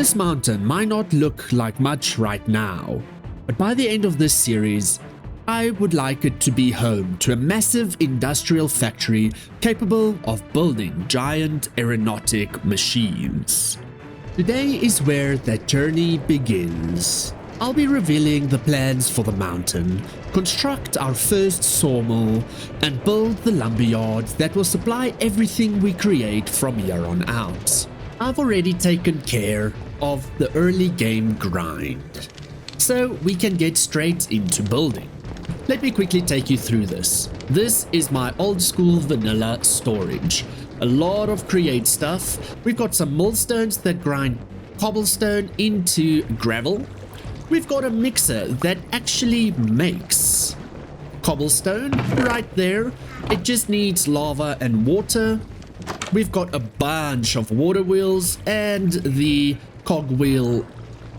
This mountain might not look like much right now, but by the end of this series, I would like it to be home to a massive industrial factory capable of building giant aeronautic machines. Today is where that journey begins. I'll be revealing the plans for the mountain, construct our first sawmill, and build the lumberyard that will supply everything we create from here on out. I've already taken care of the early game grind, so we can get straight into building. Let me quickly take you through this. This is my old school vanilla storage. A lot of create stuff. We've got some millstones that grind cobblestone into gravel. We've got a mixer that actually makes cobblestone right there. It just needs lava and water. We've got a bunch of water wheels and the cogwheel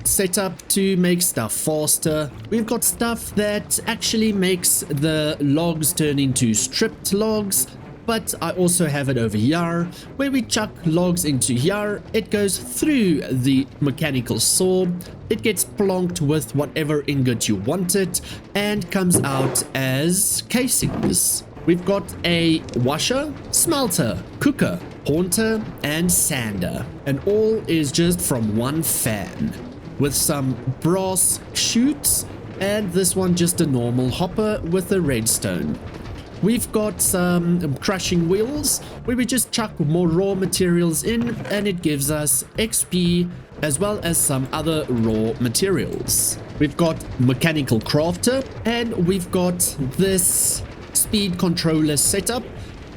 setup to make stuff faster. We've got stuff that actually makes the logs turn into stripped logs. But I also have it over here, where we chuck logs into here. It goes through the mechanical saw. It gets plonked with whatever ingot you want it, and comes out as casings. We've got a washer, smelter, cooker, haunter, and sander. And all is just from one fan, with some brass chutes, and this one just a normal hopper with a redstone. We've got some crushing wheels where we just chuck more raw materials in and it gives us XP as well as some other raw materials. We've got mechanical crafter and we've got this speed controller setup.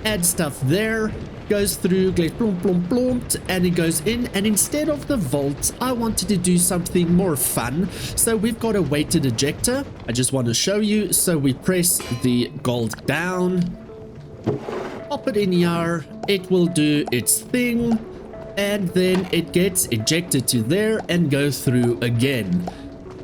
Add stuff there, goes through, goes plump, plump, plump, and it goes in. And instead of the vault, I wanted to do something more fun. So we've got a weighted ejector. I just want to show you. So we press the gold down, pop it in here. It will do its thing. And then it gets ejected to there and go through again.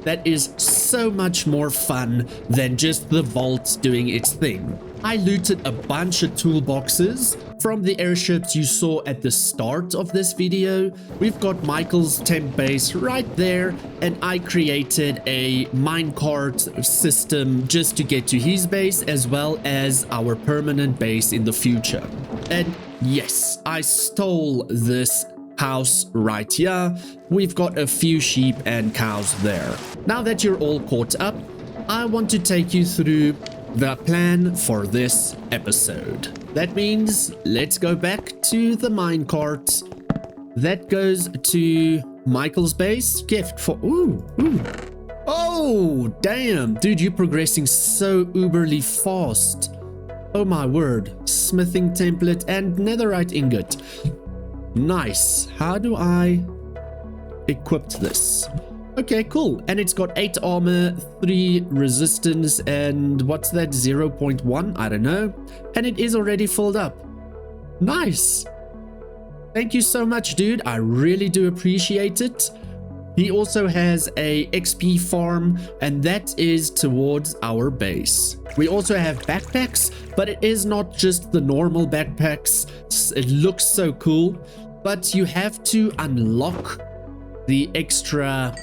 That is so much more fun than just the vault doing its thing. I looted a bunch of toolboxes from the airships you saw at the start of this video. We've got Michael's temp base right there, and I created a minecart system just to get to his base as well as our permanent base in the future. And yes, I stole this house right here. We've got a few sheep and cows there. Now that you're all caught up, I want to take you through the plan for this episode. That means let's go back to the minecart. That goes to Michael's base. Gift for ooh. Oh damn, dude, you're progressing so uberly fast. Oh my word. Smithing template and netherite ingot. Nice. How do I equip this? Okay, cool. And it's got 8 armor, 3 resistance, and what's that? 0.1? I don't know. And it is already filled up. Nice. Thank you so much, dude. I really do appreciate it. He also has a XP farm, and that is towards our base. We also have backpacks, but it is not just the normal backpacks. It looks so cool, but you have to unlock the extra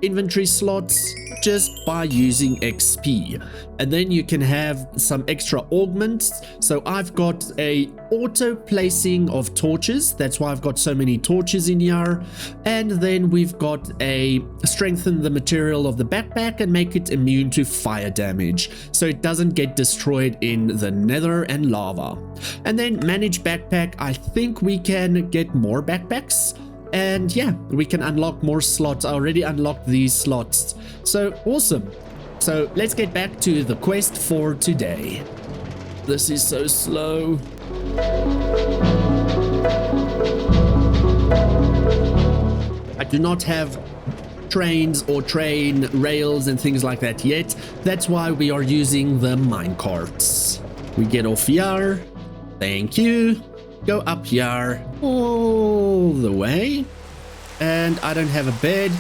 inventory slots just by using XP, and then you can have some extra augments. So I've got a auto placing of torches, that's why I've got so many torches in here. And then we've got a strengthen the material of the backpack and make it immune to fire damage so it doesn't get destroyed in the nether and lava. And then manage backpack. I think we can get more backpacks. And yeah, we can unlock more slots. I already unlocked these slots. So awesome. So let's get back to the quest for today. This is so slow. I do not have trains or train rails and things like that yet. That's why we are using the minecarts. We get off here. Thank you. Go up here all the way, and I don't have a bed.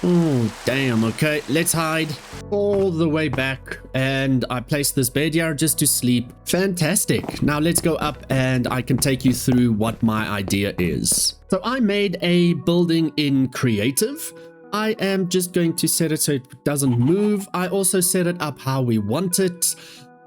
Oh, damn. Okay, let's hide all the way back. And I placed this bed here just to sleep. Fantastic. Now let's go up and I can take you through what my idea is. So I made a building in creative. I am just going to set it so it doesn't move. I also set it up how we want it.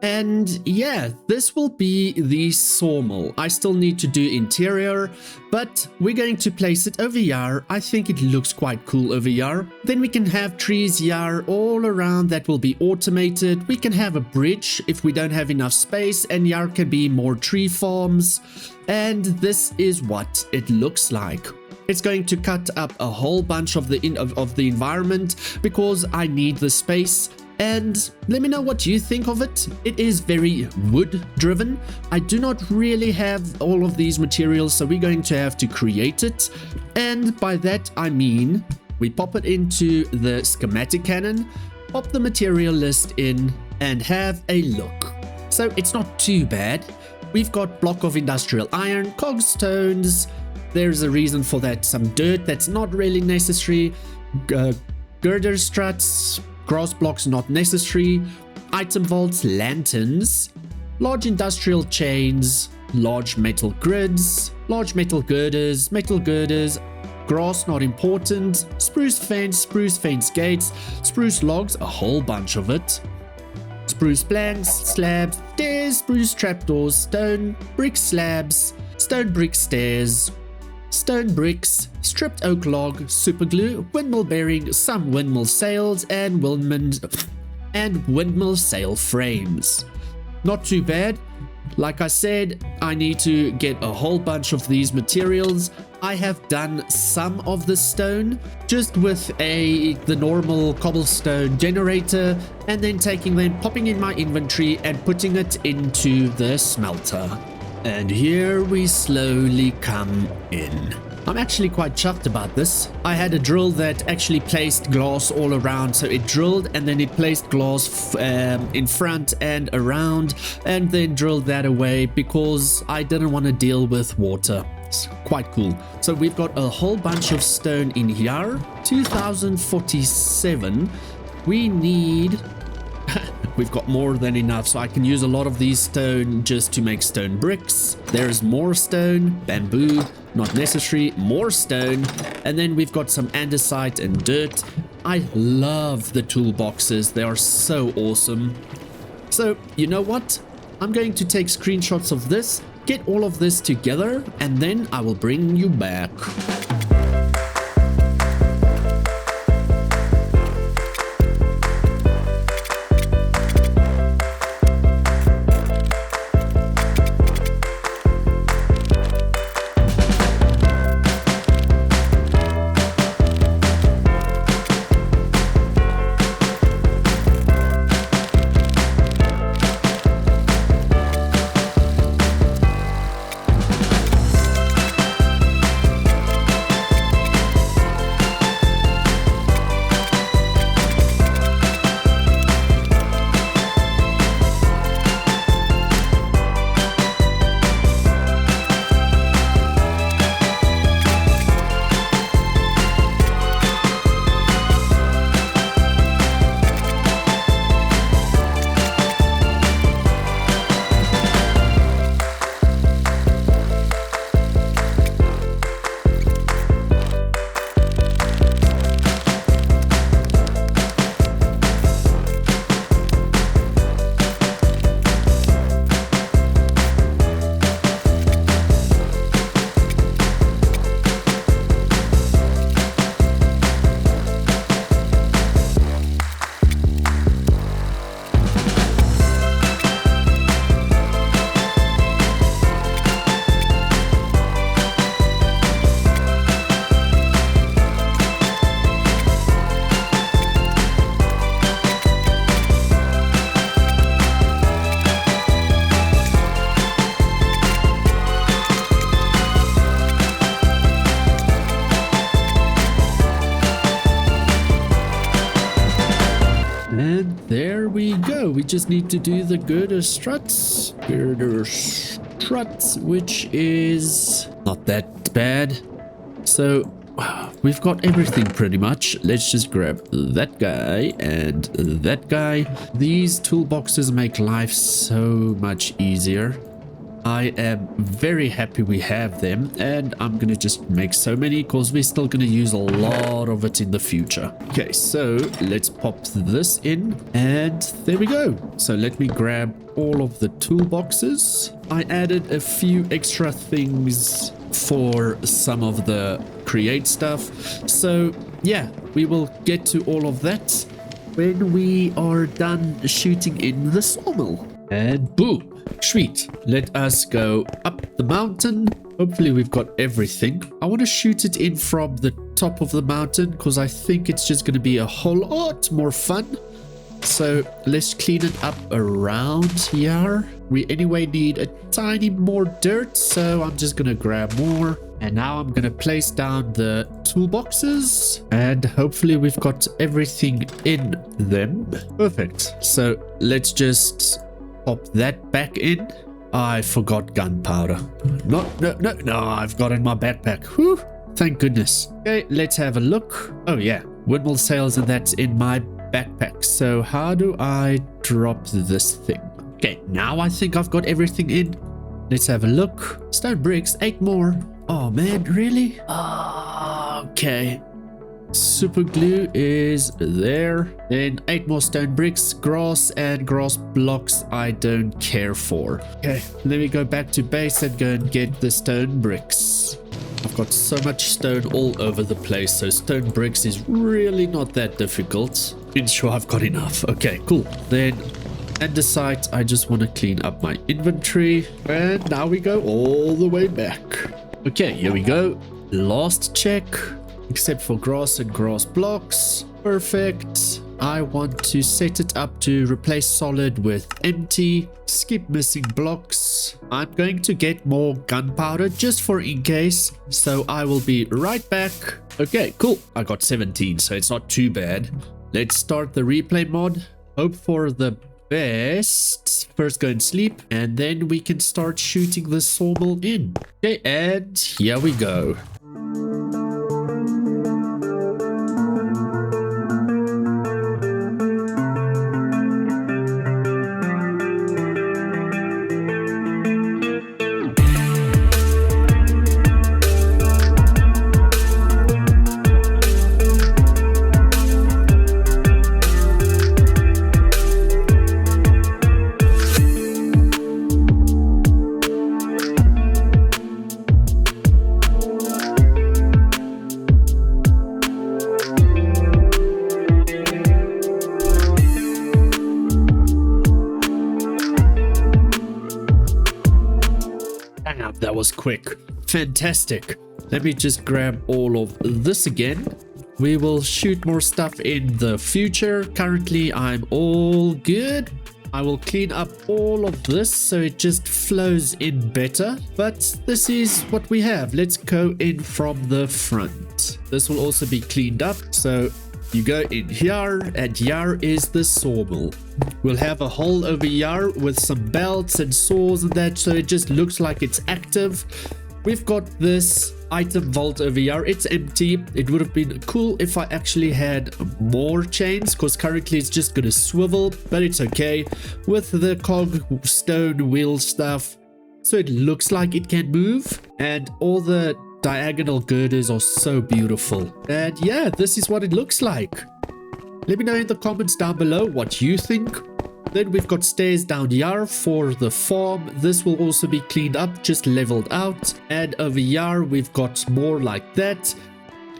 And yeah, this will be the sawmill. I still need to do interior, but we're going to place it over here. I think it looks quite cool over here. Then we can have trees here all around that will be automated. We can have a bridge if we don't have enough space, and here can be more tree farms. And this is what it looks like. It's going to cut up a whole bunch of the environment because I need the space. And let me know what you think of it. It is very wood driven. I do not really have all of these materials, so we're going to have to create it. And by that I mean we pop it into the Schematicannon, pop the material list in, and have a look. So it's not too bad. We've got block of industrial iron, cogstones. There's a reason for that. Some dirt that's not really necessary. Girder struts. Grass blocks not necessary, item vaults, lanterns, large industrial chains, large metal grids, large metal girders, grass not important, spruce fence gates, spruce logs, a whole bunch of it, spruce planks, slabs, stairs, spruce trapdoors, stone brick slabs, stone brick stairs, stone bricks, stripped oak log, super glue, windmill bearing, some windmill sails, and windmill sail frames. Not too bad. Like I said, I need to get a whole bunch of these materials. I have done some of the stone just with the normal cobblestone generator, and then taking them, popping in my inventory and putting it into the smelter. And here we slowly come in. I'm actually quite chuffed about this. I had a drill that actually placed glass all around. So it drilled and then it placed glass in front and around, and then drilled that away because I didn't want to deal with water. It's quite cool. So we've got a whole bunch of stone in here. 2047. We need... We've got more than enough, so I can use a lot of these stone just to make stone bricks. There's more stone, bamboo, not necessary, more stone, and then we've got some andesite and dirt. I love the toolboxes, they are so awesome. So, you know what? I'm going to take screenshots of this, get all of this together, and then I will bring you back. We just need to do the girder struts. Which is not that bad. So we've got everything pretty much. Let's just grab that guy and that guy. These toolboxes make life so much easier. I am very happy we have them, and I'm gonna just make so many because we're still gonna use a lot of it in the future. Okay, so let's pop this in, and there we go. So let me grab all of the toolboxes. I added a few extra things for some of the create stuff. So yeah, we will get to all of that when we are done shooting in the sawmill. And boom. Sweet. Let us go up the mountain. Hopefully we've got everything. I want to shoot it in from the top of the mountain because I think it's just going to be a whole lot more fun. So let's clean it up around here. We anyway need a tiny more dirt, so I'm just going to grab more. And now I'm going to place down the toolboxes, and hopefully we've got everything in them. Perfect. So let's just pop that back in. I forgot gunpowder. No, I've got it in my backpack. Whew, thank goodness. Okay, let's have a look. Oh yeah, windmill sails, and that's in my backpack. So how do I drop this thing? Okay, now I think I've got everything in. Let's have a look. Stone bricks, 8 more. Oh man, really? Okay. Super glue is there. Then 8 more stone bricks. Grass and grass blocks I don't care for. Okay, let me go back to base and go and get the stone bricks. I've got so much stone all over the place, so stone bricks is really not that difficult. Ensure I've got enough. Okay, cool. Then andesite, I just want to clean up my inventory. And now we go all the way back. Okay, here we go. Last check. Except for grass and grass blocks. Perfect. I want to set it up to replace solid with empty. Skip missing blocks. I'm going to get more gunpowder just for in case. So I will be right back. Okay, cool. I got 17, so it's not too bad. Let's start the replay mod. Hope for the best. First go and sleep, and then we can start shooting the sawmill in. Okay, and here we go. That was quick. Fantastic. Let me just grab all of this again. We will shoot more stuff in the future. Currently, I'm all good. I will clean up all of this so it just flows in better. But this is what we have. Let's go in from the front. This will also be cleaned up. So you go in here, and here is the sawmill. We'll have a hole over here with some belts and saws and that, so it just looks like it's active. We've got this item vault over here. It's empty. It would have been cool if I actually had more chains, because currently it's just gonna swivel, but it's okay with the cog stone wheel stuff, so it looks like it can move. And all the diagonal girders are so beautiful. And yeah, this is what it looks like. Let me know in the comments down below what you think. Then we've got stairs down here for the farm. This will also be cleaned up, just leveled out. And over here we've got more like that.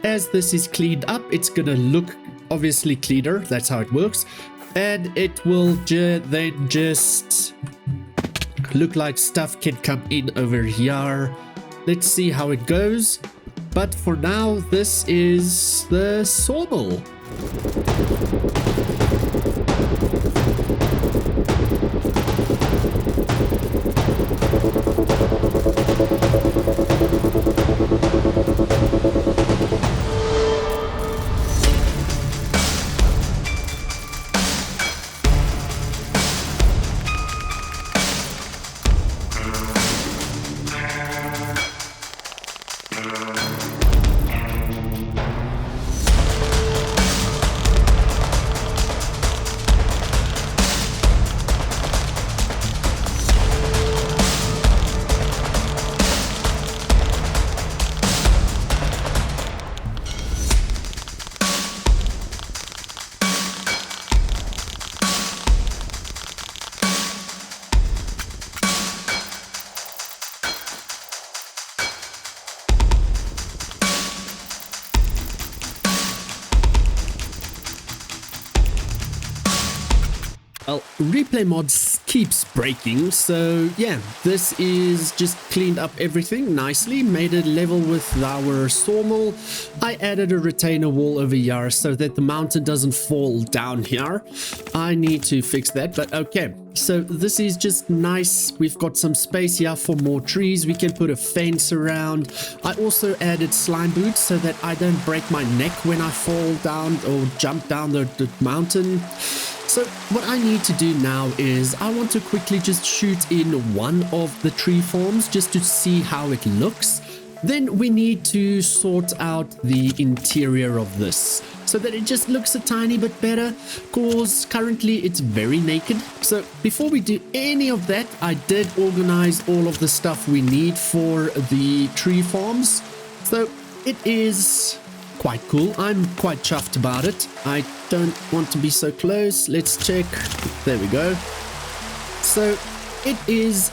As this is cleaned up, it's gonna look obviously cleaner. That's how it works. And it will then just look like stuff can come in over here. Let's see how it goes. But for now, this is the sawmill. Well, replay mods keeps breaking, so yeah, this is just cleaned up everything nicely, made it level with our sawmill. I added a retainer wall over here so that the mountain doesn't fall down here. I need to fix that, but okay. So this is just nice. We've got some space here for more trees. We can put a fence around. I also added slime boots so that I don't break my neck when I fall down or jump down the mountain. So what I need to do now is I want to quickly just shoot in one of the tree forms just to see how it looks. Then we need to sort out the interior of this so that it just looks a tiny bit better, because currently it's very naked. So before we do any of that, I did organize all of the stuff we need for the tree farms. So it is quite cool. I'm quite chuffed about it. I don't want to be so close. Let's check. There we go. So it is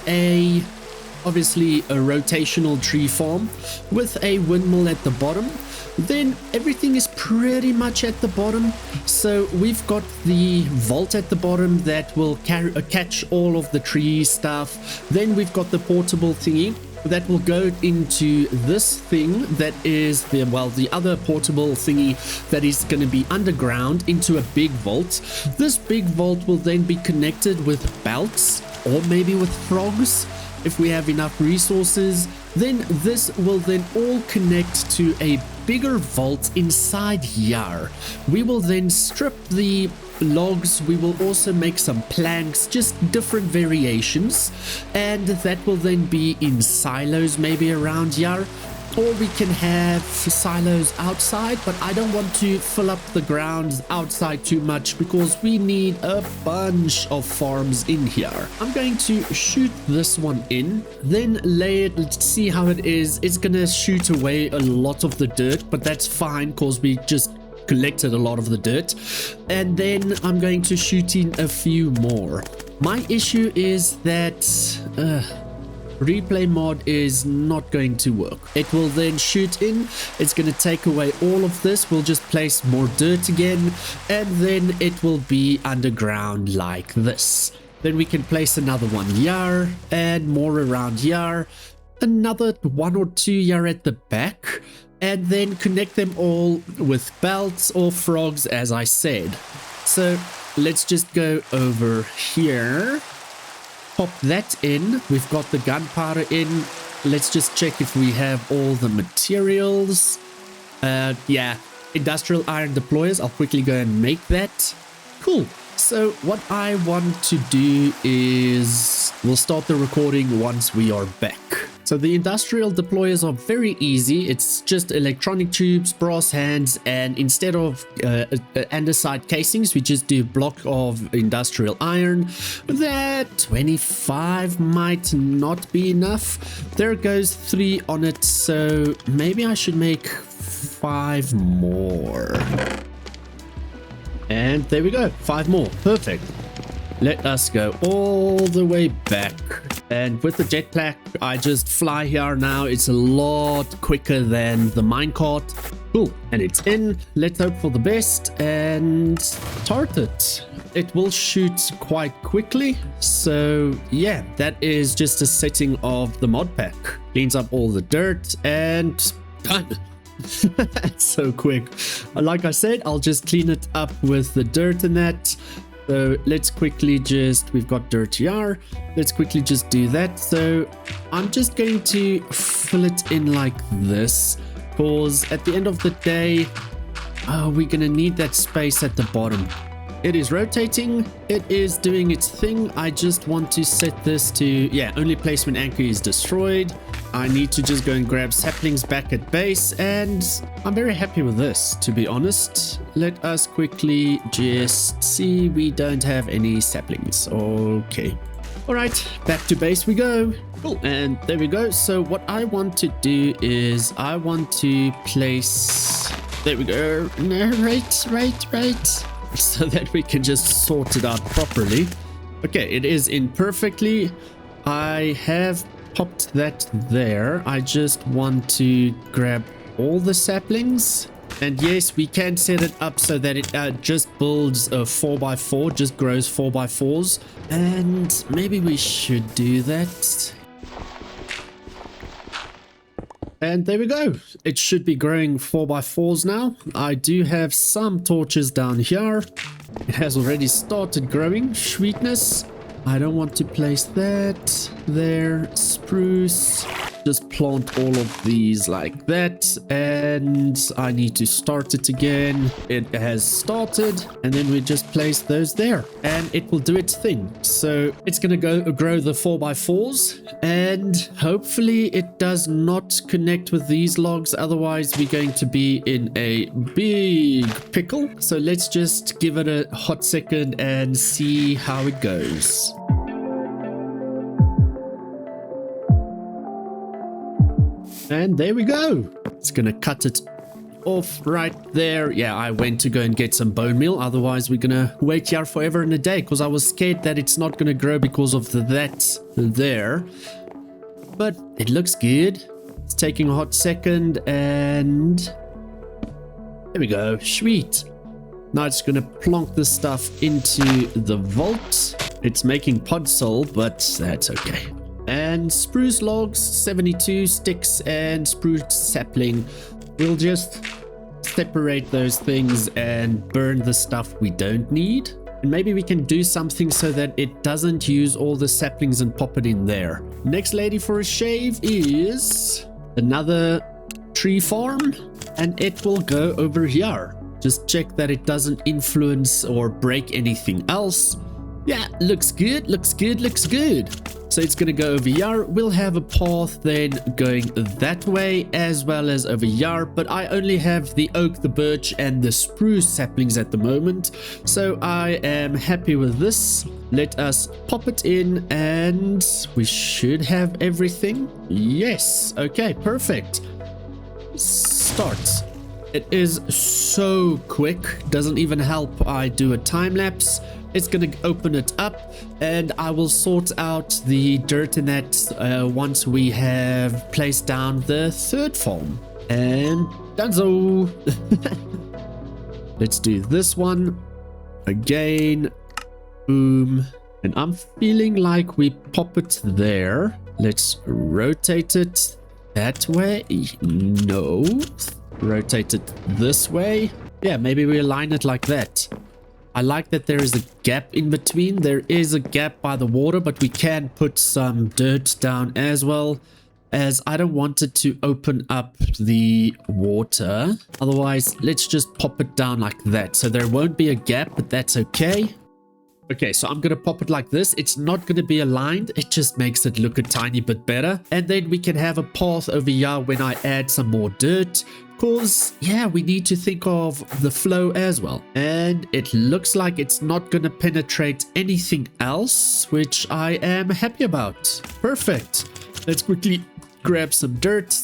obviously a rotational tree farm with a windmill at the bottom. Then everything is pretty much at the bottom. So we've got the vault at the bottom that will catch all of the tree stuff. Then we've got the portable thingy that will go into this thing that is the other portable thingy that is going to be underground into a big vault. This big vault will then be connected with belts or maybe with frogs if we have enough resources. Then this will then all connect to a bigger vault inside here. We will then strip the logs. We will also make some planks, just different variations, and that will then be in silos maybe around here. Or we can have silos outside, but I don't want to fill up the ground outside too much because we need a bunch of farms in here. I'm going to shoot this one in, then lay it. Let's see how it is. It's gonna shoot away a lot of the dirt, but that's fine because we just collected a lot of the dirt. And then I'm going to shoot in a few more. My issue is that replay mod is not going to work. It will then shoot in, it's going to take away all of this. We'll just place more dirt again, and then it will be underground like this. Then we can place another one here and more around here, another one or two here at the back, and then connect them all with belts or frogs, as I said. So let's just go over here. Pop that in. We've got the gunpowder in. Let's just check if we have all the materials. Yeah, industrial iron deployers. I'll quickly go and make that. Cool. So what I want to do is we'll start the recording once we are back. So the industrial deployers are very easy. It's just electronic tubes, brass hands, and instead of andesite casings, we just do a block of industrial iron. That 25 might not be enough. There goes 3 on it, so maybe I should make 5 more. And there we go, 5 more. Perfect. Let us go all the way back. And with the jetpack, I just fly here now. It's a lot quicker than the minecart. Cool. And it's in. Let's hope for the best and start it. It will shoot quite quickly. So yeah, that is just a setting of the mod pack. Cleans up all the dirt and done. That's so quick. Like I said, I'll just clean it up with the dirt and that. So let's quickly we've got dirt here. Let's quickly just do that. So I'm just going to fill it in like this, because at the end of the day, we're going to need that space at the bottom. It is rotating. It is doing its thing. I just want to set this to, yeah, only placement anchor is destroyed. I need to just go and grab saplings back at base, and I'm very happy with this, to be honest. Let us quickly just see. We don't have any saplings. Okay. All right, back to base we go. Cool, and there we go. So what I want to do is I want to place, there we go. No, right. So that we can just sort it out properly. Okay, it is in perfectly. I have popped that there. I just want to grab all the saplings. And yes, we can set it up so that it just builds a 4x4, just grows 4x4s. And maybe we should do that. And there we go. It should be growing 4x4s now. I do have some torches down here. It has already started growing. Sweetness. I don't want to place that there. Spruce. Just plant all of these like that. And I need to start it again. It has started. And then we just place those there. And it will do its thing. So it's going to grow the 4x4s. And hopefully it does not connect with these logs. Otherwise we're going to be in a big pickle. So let's just give it a hot second and see how it goes. And there we go. It's gonna cut it off right there. Yeah, I went to go and get some bone meal. Otherwise, we're gonna wait here forever and a day because I was scared that it's not gonna grow because of that there. But it looks good. It's taking a hot second and there we go. Sweet. Now it's gonna plonk this stuff into the vault. It's making podzol, but that's okay. And spruce logs, 72 sticks and spruce sapling. We'll just separate those things and burn the stuff we don't need. And maybe we can do something so that it doesn't use all the saplings and pop it in there. Next lady for a shave is another tree farm. And it will go over here. Just check that it doesn't influence or break anything else. Yeah, looks good, looks good, looks good. So it's going to go over here. We'll have a path then going that way as well as over here. But I only have the oak, the birch and the spruce saplings at the moment. So I am happy with this. Let us pop it in and we should have everything. Yes. Okay, perfect. Start. It is so quick. Doesn't even help I do a time lapse. It's going to open it up and I will sort out the dirt in that once we have placed down the third farm. And donezo. Let's do this one again. Boom. And I'm feeling like we pop it there. Let's rotate it that way. No. Rotate it this way. Yeah, maybe we align it like that. I like that there is a gap in between. There is a gap by the water, but we can put some dirt down as well, as I don't want it to open up the water. Otherwise, let's just pop it down like that. So there won't be a gap, but that's okay. Okay, so I'm going to pop it like this. It's not going to be aligned. It just makes it look a tiny bit better. And then we can have a path over here when I add some more dirt. Because, yeah, we need to think of the flow as well. And it looks like it's not going to penetrate anything else, which I am happy about. Perfect. Let's quickly grab some dirt.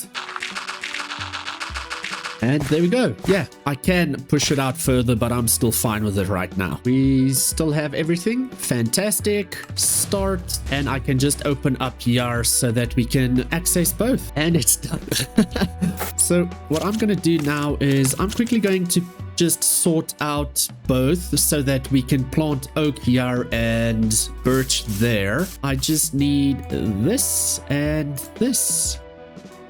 And there we go. Yeah, I can push it out further, but I'm still fine with it right now. We still have everything. Fantastic. Start. And I can just open up here so that we can access both. And it's done. So what I'm going to do now is I'm quickly going to just sort out both so that we can plant oak here and birch there. I just need this and this.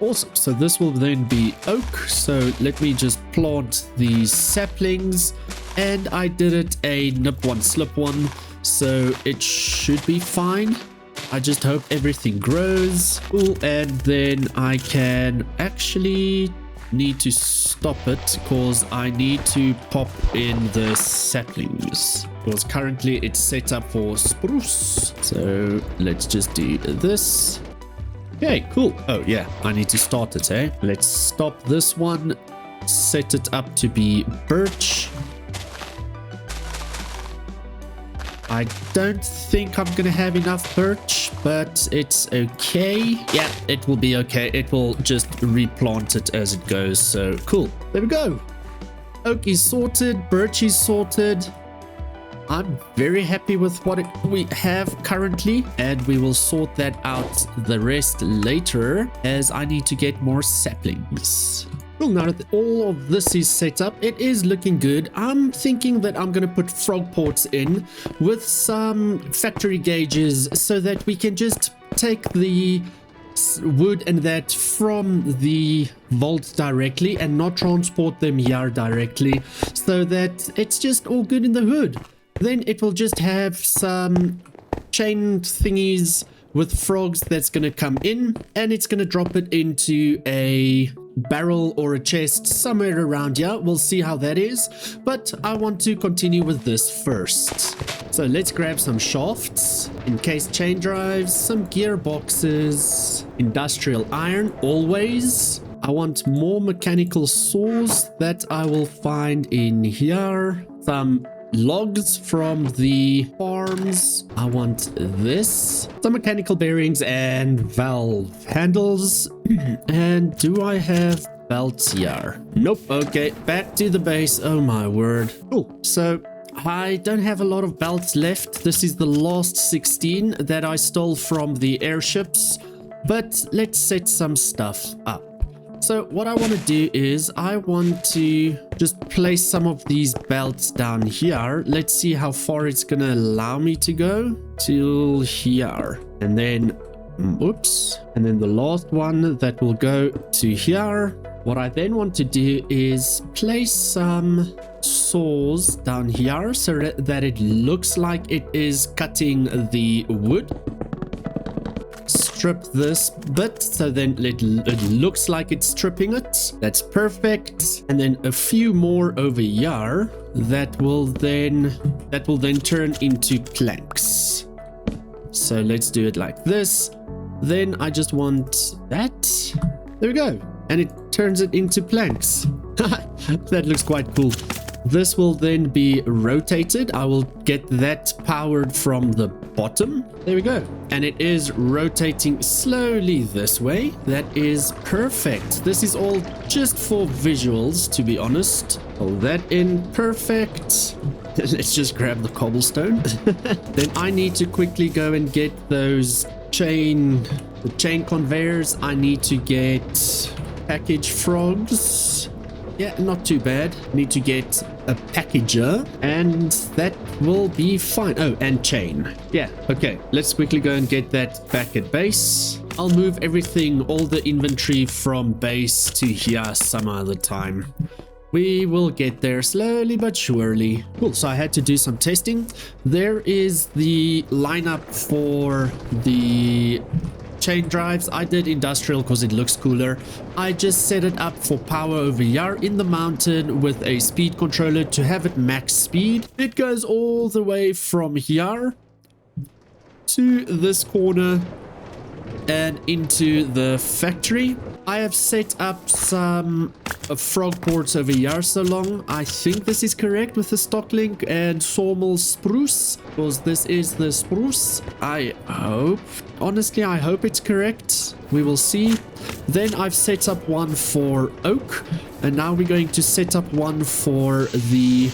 Awesome. So this will then be oak. So let me just plant these saplings. And I did it a nip one, slip one. So it should be fine. I just hope everything grows. Cool. And then I can actually need to stop it because I need to pop in the saplings. Because currently it's set up for spruce. So let's just do this. Okay, cool. Oh, yeah, I need to start it, eh? Let's stop this one. Set it up to be birch. I don't think I'm going to have enough birch, but it's okay. Yeah, it will be okay. It will just replant it as it goes. So, cool. There we go. Oak is sorted. Birch is sorted. I'm very happy with what we have currently, and we will sort that out the rest later as I need to get more saplings. Well, now that all of this is set up, it is looking good. I'm thinking that I'm going to put frog ports in with some factory gauges so that we can just take the wood and that from the vault directly and not transport them here directly, so that it's just all good in the hood. Then it will just have some chain thingies with frogs that's going to come in, and it's going to drop it into a barrel or a chest somewhere around here. We'll see how that is, but I want to continue with this first. So let's grab some shafts, encased chain drives, some gearboxes, industrial iron always. I want more mechanical saws that I will find in here, some logs from the farms. I want this, some mechanical bearings and valve handles. And do I have belts here? Nope. Okay, back to the base. Oh my word. Cool. So I don't have a lot of belts left. This is the last 16 that I stole from the airships, but let's set some stuff up. So what I want to do is I want to just place some of these belts down here. Let's see how far it's going to allow me to go. Till here. And then, oops. And then the last one that will go to here. What I then want to do is place some saws down here so that it looks like it is cutting the wood. Strip this bit so then it looks like it's stripping it. That's perfect. And then a few more over here that will then turn into planks. So let's do it like this. Then I just want that. There we go. And it turns it into planks. That looks quite cool. This will then be rotated. I will get that powered from the bottom. There we go. And it is rotating slowly this way. That is perfect. This is all just for visuals, to be honest. Hold that in. Perfect. Let's just grab the cobblestone. Then I need to quickly go and get those chain conveyors. I need to get package frogs. Yeah, not too bad. Need to get a packager and that will be fine. Oh, and chain. Yeah, okay. Let's quickly go and get that back at base. I'll move everything, all the inventory from base to here some other time. We will get there slowly but surely. Cool, so I had to do some testing. There is the lineup for the chain drives. I did industrial because it looks cooler. I just set it up for power over here in the mountain with a speed controller to have it max speed. It goes all the way from here to this corner and into the factory. I have set up some frog ports over here so long. I think this is correct with the stock link and Sawmill spruce, because this is the spruce. I hope, honestly, I hope it's correct. We will see. Then I've set up one for oak, and now we're going to set up one for the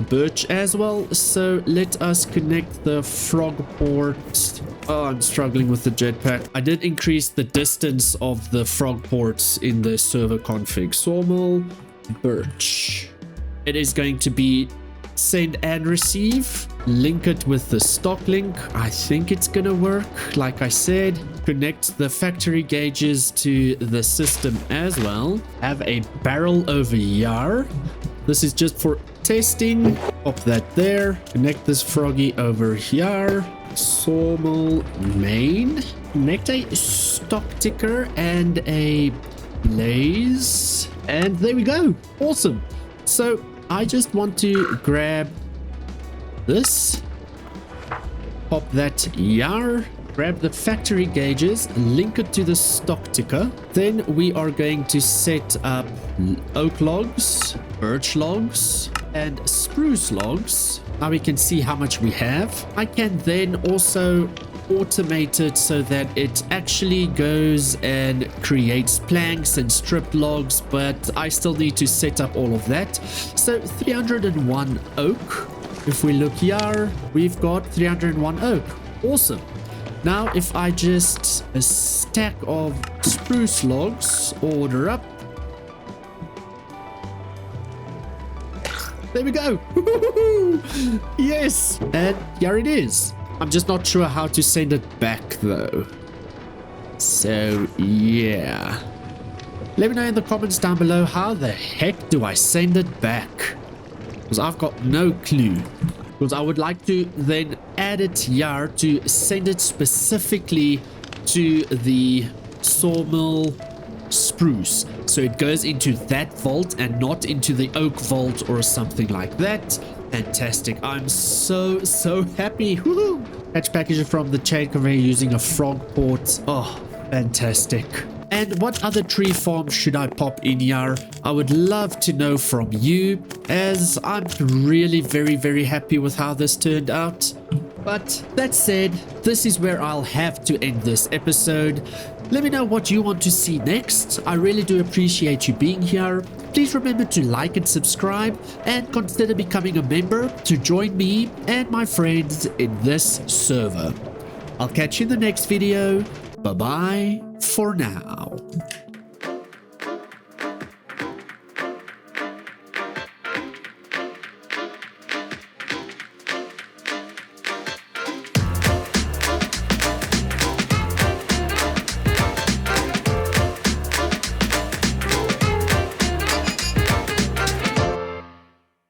birch as well. So let us connect the frog port. Oh, I'm struggling with the jetpack. I did increase the distance of the frog ports in the server config. Sawmill, birch. It is going to be send and receive. Link it with the stock link. I think it's gonna work. Like I said, connect the factory gauges to the system as well. Have a barrel over here. This is just for testing. Pop that there. Connect this froggy over here. Sawmill main. Connect a stock ticker and a blaze. And there we go. Awesome. So I just want to grab this. Pop that here. Grab the factory gauges, link it to the stock ticker. Then we are going to set up oak logs, birch logs, and spruce logs. Now we can see how much we have. I can then also automate it so that it actually goes and creates planks and strip logs, but I still need to set up all of that. So 301 oak. If we look here, we've got 301 oak. Awesome. Now, if I just a stack of spruce logs, order up, There we go. Yes. And here it is. I'm just not sure how to send it back though. So yeah. Let me know in the comments down below, how the heck do I send it back? Because I've got no clue. Because I would like to then add it here to send it specifically to the Sawmill spruce. So it goes into that vault and not into the oak vault or something like that. Fantastic. I'm so happy. Woohoo! Catch package from the chain conveyor using a frog port. Oh, fantastic. And what other tree farm should I pop in here? I would love to know from you, as I'm really very happy with how this turned out. But that said, this is where I'll have to end this episode. Let me know what you want to see next. I really do appreciate you being here. Please remember to like and subscribe, and consider becoming a member to join me and my friends in this server. I'll catch you in the next video. Bye bye for now.